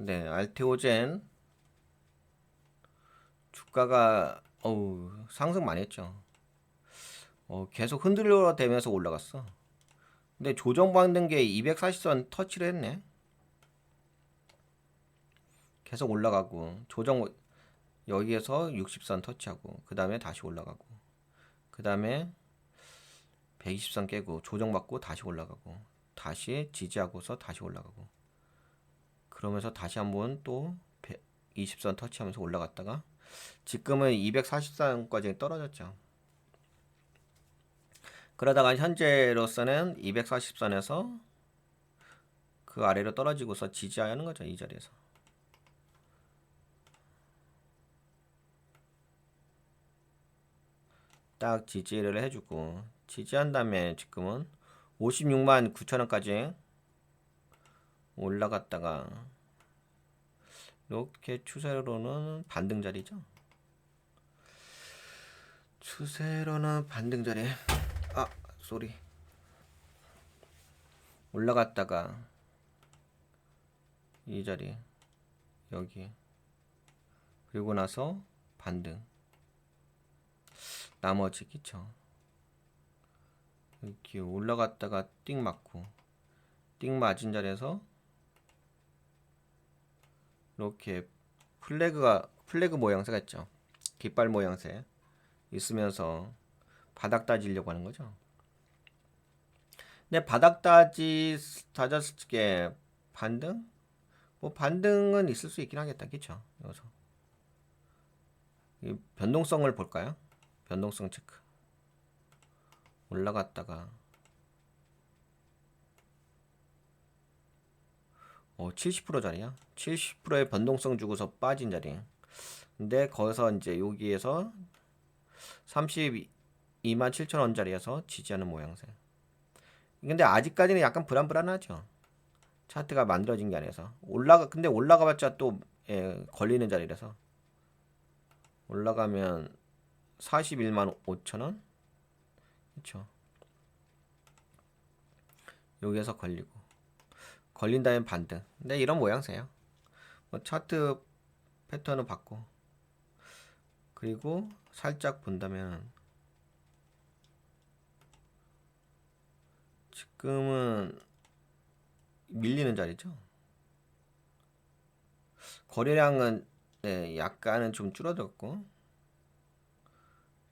네, 알테오젠 주가가 상승 많이 했죠. 계속 흔들려 대면서 올라갔어. 근데 조정받는 게 240선 터치를 했네. 계속 올라가고 조정 여기에서 60선 터치하고 그 다음에 다시 올라가고 그 다음에 120선 깨고 조정받고 다시 올라가고 다시 지지하고서 다시 올라가고 그러면서 다시 한번 또 120선 터치하면서 올라갔다가 지금은 240선까지 떨어졌죠. 그러다가 현재로서는 240선에서 그 아래로 떨어지고서 지지하는 거죠. 이 자리에서. 딱 지지를 해주고 지지한 다음에 지금은 56만 9천원까지 올라갔다가 이렇게 추세로는 반등 자리죠. 추세로는 반등 자리. 아, 쏘리. 올라갔다가 이 자리 여기 그리고 나서 반등. 나머지 그쵸. 이렇게 올라갔다가 띵 맞고 띵 맞은 자리에서 이렇게 플래그 모양새가 있죠. 깃발 모양새 있으면서 바닥 따지려고 하는 거죠. 근데 바닥 다졌을 때 반등? 뭐 반등은 있을 수 있긴 하겠다. 그쵸? 여기서 이 변동성을 볼까요? 변동성 체크. 올라갔다가 70%짜리야. 70%의 변동성 주고서 빠진 자리. 근데 거기서 이제 여기에서 32만 7천 원짜리에서 지지하는 모양새. 근데 아직까지는 약간 불안불안하죠. 차트가 만들어진 게 아니라서 근데 올라가봤자 또 걸리는 자리라서 올라가면 41만 5천 원. 그렇죠. 여기에서 걸린 다음에 반등. 근데 이런 모양새예요. 뭐 차트 패턴을 봤고 그리고 살짝 본다면 지금은 밀리는 자리죠. 거래량은 약간은 좀 줄어들었고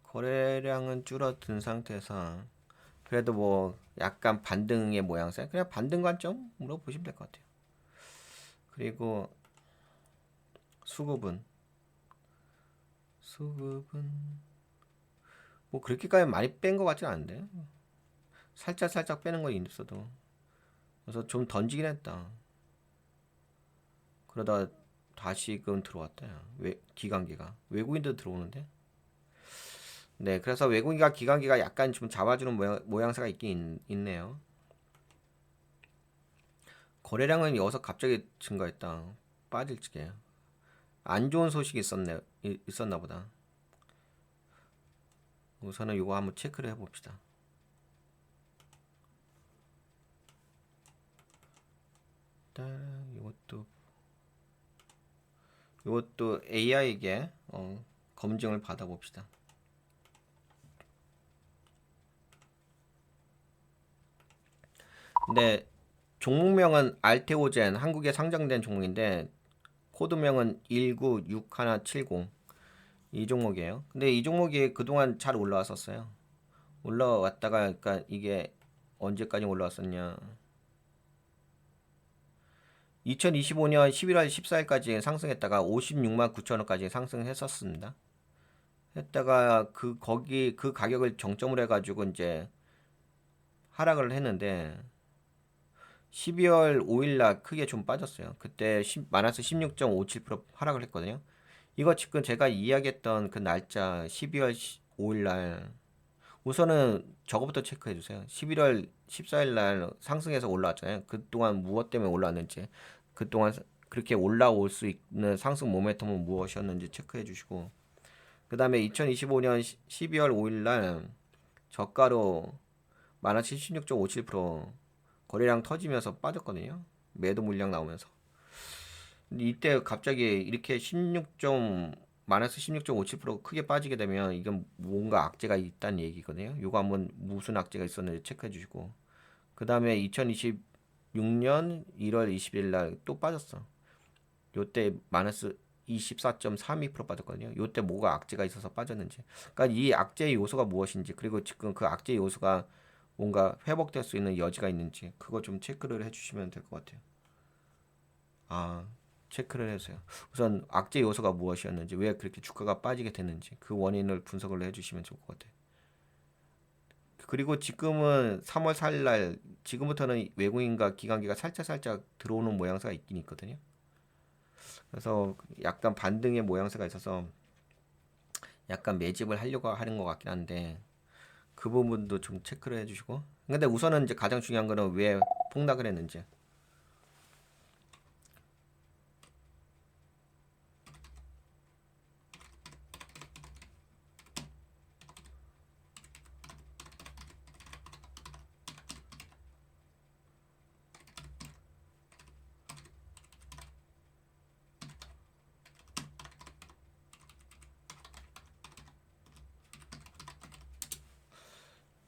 거래량은 줄어든 상태에서 그래도 뭐 약간 반등의 모양새 그냥 반등 관점으로 보시면 될 것 같아요. 그리고 수급은 뭐 그렇게까지 많이 뺀 것 같진 않은데 살짝 빼는 건 있어도 그래서 좀 던지긴 했다. 그러다 다시금 들어왔다. 기관기가 외국인도 들어오는데. 네, 그래서 외국인과 기관기가 약간 좀 잡아주는 모양새가 있긴 있네요. 거래량은 여기서 갑자기 증가했다. 빠질 적에 안 좋은 소식이 있었나 보다. 우선은 이거 한번 체크를 해봅시다. 이것도 AI에게 검증을 받아봅시다. 근데 종목명은 알테오젠 한국에 상장된 종목인데 코드명은 196170 이 종목이에요. 근데 이 종목이 그동안 잘 올라왔었어요. 올라왔다가 그러니까 이게 언제까지 올라왔었냐? 2025년 11월 14일까지 상승했다가 56만 9천 원까지 상승했었습니다. 했다가 그 가격을 정점으로 해가지고 이제 하락을 했는데 12월 5일날 크게 좀 빠졌어요. 그때 마이너스 16.57% 하락을 했거든요. 이거 지금 제가 이야기했던 그 날짜 12월 5일날 우선은 저거부터 체크해 주세요. 11월 14일날 상승해서 올라왔잖아요. 그동안 무엇 때문에 올라왔는지 그동안 그렇게 올라올 수 있는 상승 모멘텀은 무엇이었는지 체크해 주시고 그 다음에 2025년 12월 5일날 저가로 마이너스 76.57% 거래량 터지면서 빠졌거든요. 매도 물량 나오면서. 이때 갑자기 이렇게 16.57% 크게 빠지게 되면 이건 뭔가 악재가 있다는 얘기거든요. 요거 한번 무슨 악재가 있었는지 체크해 주시고. 그 다음에 2026년 1월 20일 날 또 빠졌어. 요때 마이너스 24.32% 빠졌거든요. 요때 뭐가 악재가 있어서 빠졌는지. 그러니까 이 악재의 요소가 무엇인지, 그리고 지금 그 악재 요소가 뭔가 회복될 수 있는 여지가 있는지, 그거 좀 체크를 해주시면 될 것 같아요. 아, 체크를 해주세요. 우선 악재 요소가 무엇이었는지, 왜 그렇게 주가가 빠지게 됐는지, 그 원인을 분석을 해주시면 좋을 것 같아요. 그리고 지금은 3월 4일 날, 지금부터는 외국인과 기관기가 살짝 들어오는 모양새가 있긴 있거든요. 그래서 약간 반등의 모양새가 있어서 약간 매집을 하려고 하는 것 같긴 한데, 그 부분도 좀 체크를 해주시고. 근데 우선은 이제 가장 중요한 거는 왜 폭락을 했는지.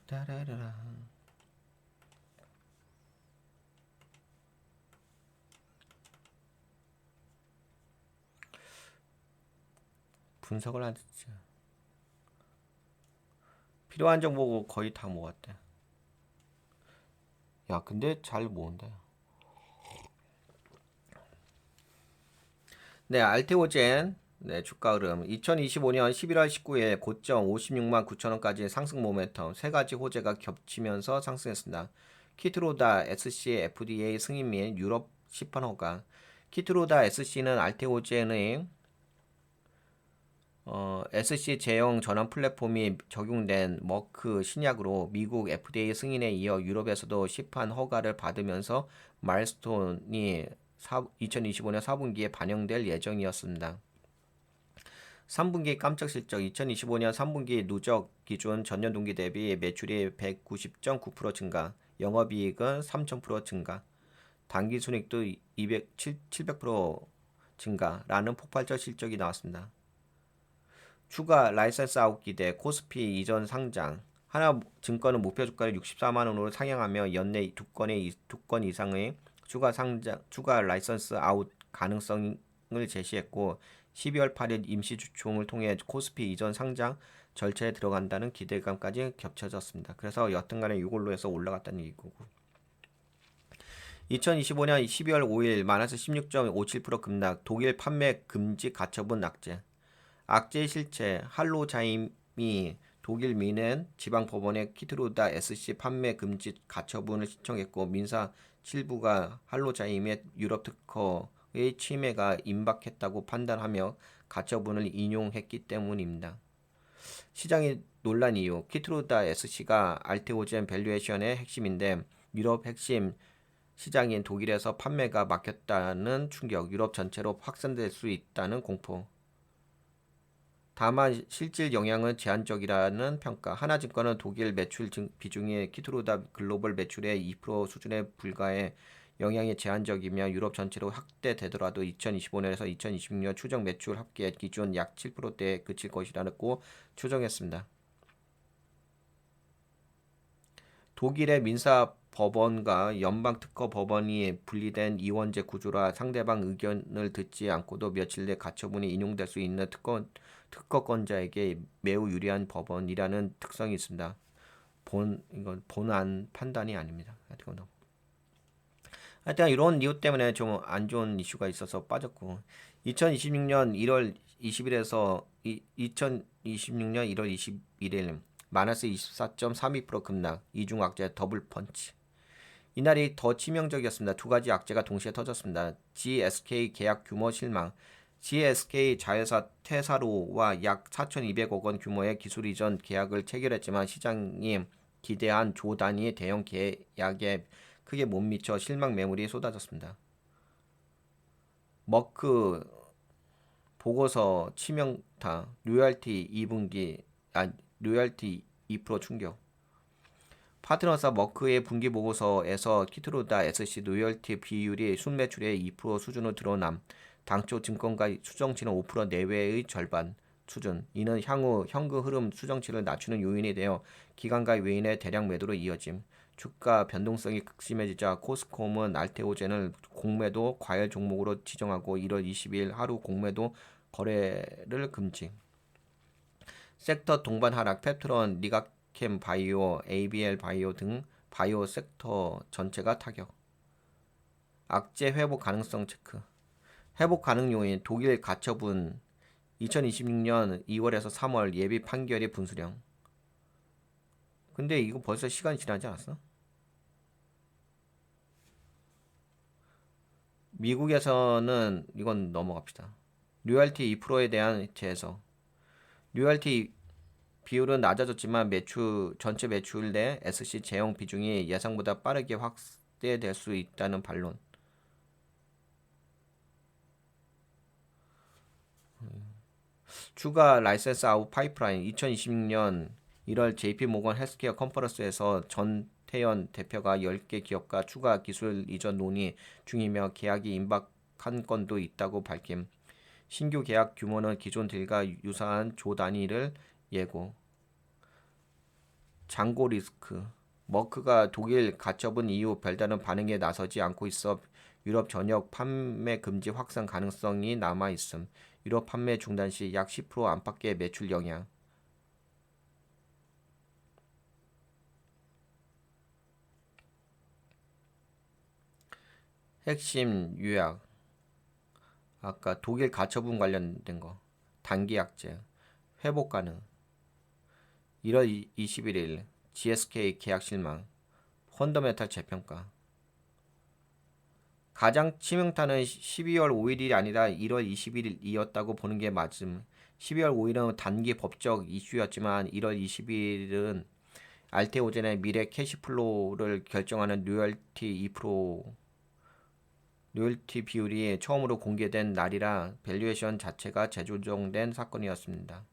따라라라. 분석을 하지. 필요한 정보 거의 다 모았대. 야, 근데 잘 모은다. 네, 알테오젠. 네, 주가 흐름. 2025년 11월 19일 고점 56만 9천 원까지 상승 모멘텀. 세 가지 호재가 겹치면서 상승했습니다. 키트로다 SC FDA 승인 및 유럽 시판 허가. 키트로다 SC는 알테오젠의 SC 제형 전환 플랫폼이 적용된 머크 신약으로 미국 FDA 승인에 이어 유럽에서도 시판 허가를 받으면서 마일스톤이 2025년 4분기에 반영될 예정이었습니다. 3분기 깜짝 실적 2025년 3분기 누적 기준 전년 동기 대비 매출이 190.9% 증가, 영업이익은 3,000% 증가, 당기순이익도 700% 증가라는 폭발적 실적이 나왔습니다. 추가 라이선스 아웃 기대, 코스피 이전 상장, 하나증권은 목표 주가를 64만 원으로 상향하며 연내 두 건 이상의 추가 라이선스 아웃 가능성을 제시했고 12월 8일 임시 주총을 통해 코스피 이전 상장 절차에 들어간다는 기대감까지 겹쳐졌습니다. 그래서 여튼간에 이걸로 해서 올라갔다는 얘기고. 2025년 12월 5일 마이너스 16.57% 급락, 독일 판매 금지 가처분 낙제. 악재 실체 할로자임이 독일 미넨 지방법원에 키트로다 SC 판매 금지 가처분을 신청했고 민사 7부가 할로자임의 유럽 특허의 침해가 임박했다고 판단하며 가처분을 인용했기 때문입니다. 시장이 논란 이유 키트로다 SC가 알테오젠 밸류에이션의 핵심인데 유럽 핵심 시장인 독일에서 판매가 막혔다는 충격, 유럽 전체로 확산될 수 있다는 공포. 다만 실질 영향은 제한적이라는 평가. 하나증권은 독일 매출 비중이 키트로다 글로벌 매출의 2% 수준에 불과해 영향이 제한적이며 유럽 전체로 확대되더라도 2025년에서 2026년 추정 매출 합계 기준 약 7%대에 그칠 것이라고 추정했습니다. 독일의 민사 법원과 연방 특허 법원이 분리된 이원제 구조라 상대방 의견을 듣지 않고도 며칠 내 가처분이 인용될 수 있는 특허권자에게 매우 유리한 법원이라는 특성이 있습니다. 이건 본안 판단이 아닙니다. 하여튼 이런 이유 때문에 좀 안 좋은 이슈가 있어서 빠졌고 2026년 1월 20일에서 2026년 1월 21일 마이너스 24.32% 급락, 이중 악재 더블 펀치. 이날이 더 치명적이었습니다. 두 가지 악재가 동시에 터졌습니다. GSK 계약 규모 실망. GSK 자회사 테사로와 약 4,200억 원 규모의 기술 이전 계약을 체결했지만 시장이 기대한 조 단위의 대형 계약에 크게 못 미쳐 실망 매물이 쏟아졌습니다. 머크 보고서 치명타, 로열티 2분기, 로열티 2% 충격. 파트너사 머크의 분기 보고서에서 키트로다 SC 로열티 비율이 순매출의 2% 수준으로 드러남. 당초 증권가 수정치는 5% 내외의 절반 수준. 이는 향후 현금 흐름 수정치를 낮추는 요인이 되어 기관과 외인의 대량 매도로 이어짐. 주가 변동성이 극심해지자 코스콤은 알테오젠을 공매도 과열 종목으로 지정하고 1월 22일 하루 공매도 거래를 금지. 섹터 동반 하락, 펩트론, 니가캠 바이오, ABL 바이오 등 바이오 섹터 전체가 타격. 악재 회복 가능성 체크. 회복 가능 요인 독일 가처분 2026년 2월에서 3월 예비 판결이 분수령. 근데 이거 벌써 시간이 지나지 않았어? 미국에서는 이건 넘어갑시다. 로열티 2%에 대한 제소. 로열티 비율은 낮아졌지만 전체 매출 내 SC 제형 비중이 예상보다 빠르게 확대될 수 있다는 반론. 추가 라이센스 아웃 파이프라인 2026년 1월 JP 모건 헬스케어 컨퍼런스에서 전태현 대표가 10개 기업과 추가 기술 이전 논의 중이며 계약이 임박한 건도 있다고 밝힘. 신규 계약 규모는 기존 딜과 유사한 조 단위를 예고. 장고 리스크. 머크가 독일 가처분 이후 별다른 반응에 나서지 않고 있어 유럽 전역 판매 금지 확산 가능성이 남아 있음. 유럽 판매 중단 시 약 10% 안팎의 매출 영향. 핵심 요약. 아까 독일 가처분 관련된 거. 단기 약제. 회복 가능. 1월 21일 GSK 계약 실망. 펀더멘탈 재평가. 가장 치명타는 12월 5일이 아니라 1월 21일이었다고 보는 게 맞음. 12월 5일은 단기 법적 이슈였지만 1월 21일은 알테오젠의 미래 캐시플로우를 결정하는 로열티 2% 로열티 비율이 처음으로 공개된 날이라 밸류에이션 자체가 재조정된 사건이었습니다.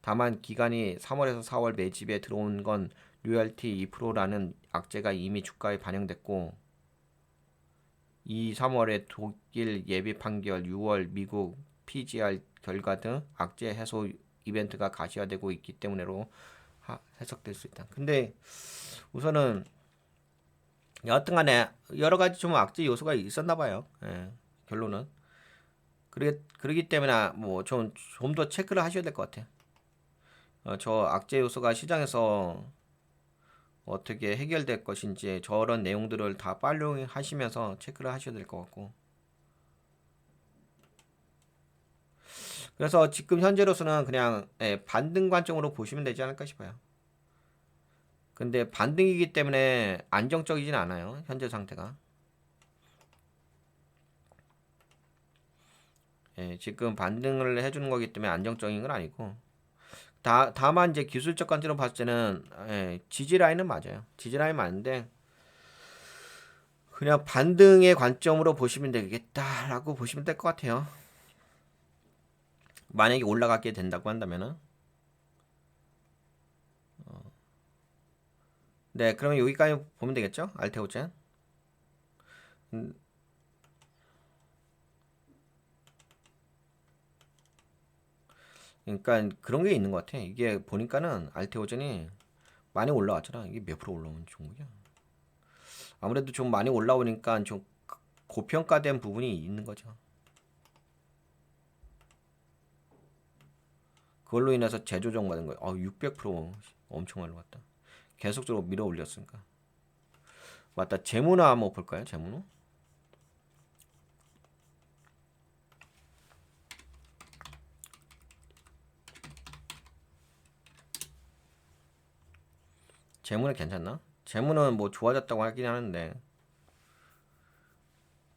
다만 기간이 3월에서 4월 매집에 들어온 건 로열티 2%라는 악재가 이미 주가에 반영됐고 3월에 독일 예비 판결, 6월 미국 PGR 결과 등 악재 해소 이벤트가 가시화되고 있기 때문에로 해석될 수 있다. 근데 우선은 여하튼간에 여러 가지 좀 악재 요소가 있었나 봐요. 예, 결론은 그러기 때문에 뭐 좀 더 체크를 하셔야 될 것 같아요. 저 악재 요소가 시장에서 어떻게 해결될 것인지 저런 내용들을 다 팔로잉하시면서 체크를 하셔야 될 것 같고 그래서 지금 현재로서는 그냥 반등 관점으로 보시면 되지 않을까 싶어요. 근데 반등이기 때문에 안정적이진 않아요. 현재 상태가. 지금 반등을 해주는 거기 때문에 안정적인 건 아니고 다만 이제 기술적 관점으로 봤을 때는 지지 라인은 맞아요. 지지 라인 맞는데 그냥 반등의 관점으로 보시면 되겠다라고 보시면 될 것 같아요. 만약에 올라가게 된다고 한다면은 네, 그러면 여기까지 보면 되겠죠? 알테오젠. 음, 그러니까 그런 게 있는 것 같아. 이게 보니까는 알테오젠이 많이 올라왔잖아. 이게 몇 프로 올라온 종목이야? 아무래도 좀 많이 올라오니까 좀 고평가된 부분이 있는 거죠. 그걸로 인해서 재조정 받은 거예요. 600% 엄청 올라갔다. 계속적으로 밀어 올렸으니까. 맞다. 재무나 한번 볼까요? 재무는? 재무는 괜찮나? 재무는 뭐 좋아졌다고 하긴 하는데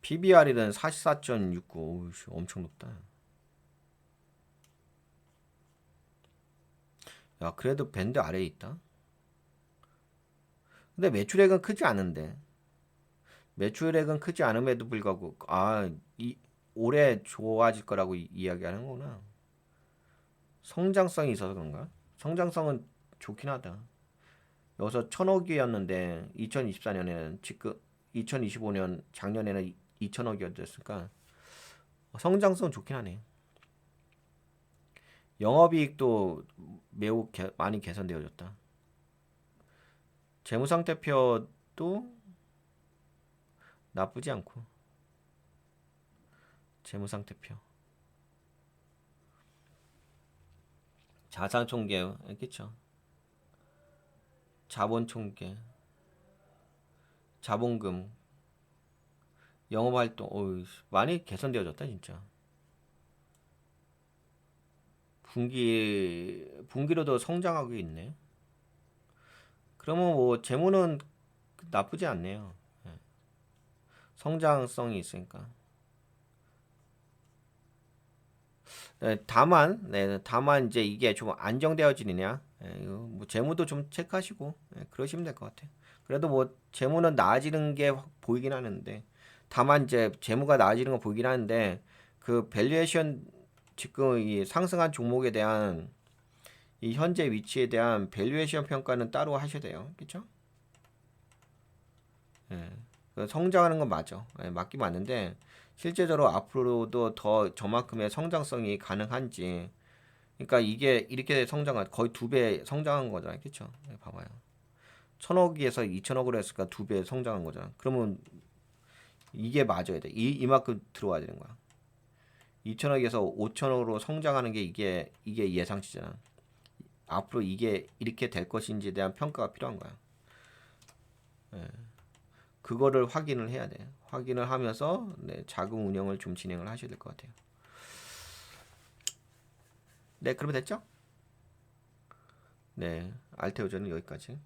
PBR은 44.69. 엄청 높다. 야, 그래도 밴드 아래에 있다. 근데 매출액은 크지 않은데. 매출액은 크지 않음에도 불구하고 올해 좋아질 거라고 이야기하는구나. 성장성이 있어서 그런가? 성장성은 좋긴 하다. 여기서 1,000억이었는데 2024년에는 지금 2025년 작년에는 2,000억이었으니까 성장성 좋긴 하네. 영업이익도 매우 많이 개선되어졌다. 재무상태표도 나쁘지 않고. 재무상태표. 자산총계 그쵸. 자본총계. 자본금. 영업활동 많이 개선되어졌다 진짜. 분기로도 성장하고 있네. 그러면 뭐 재무는 나쁘지 않네요. 예. 성장성이 있으니까. 다만 이제 이게 좀 안정되어지느냐. 이거 뭐 재무도 좀 체크하시고 그러시면 될 것 같아요. 그래도 뭐 재무는 나아지는 게 보이긴 하는데, 다만 이제 재무가 나아지는 건 보이긴 하는데 그 밸류에이션 지금 이 상승한 종목에 대한 이 현재 위치에 대한 밸류에이션 평가는 따로 하셔야 돼요. 그렇죠? 예. 성장하는 건 맞아. 맞긴 맞는데 실제적으로 앞으로도 더 저만큼의 성장성이 가능한지. 그러니까 이게 이렇게 성장한 거의 2배 성장한 거잖아요. 그렇죠? 봐봐요. 1,000억에서 2,000억으로 했으니까 2배 성장한 거잖아. 그러면 이게 맞아야 돼. 이만큼 들어와야 되는 거야. 2,000억에서 5,000억으로 성장하는 게 이게 예상치잖아. 앞으로 이게 이렇게 될 것인지에 대한 평가가 필요한 거야. 그거를 확인을 해야 돼. 확인을 하면서 자금 운영을 좀 진행을 하셔야 될 것 같아요. 네, 그러면 됐죠? 네, 알테오전은 여기까지.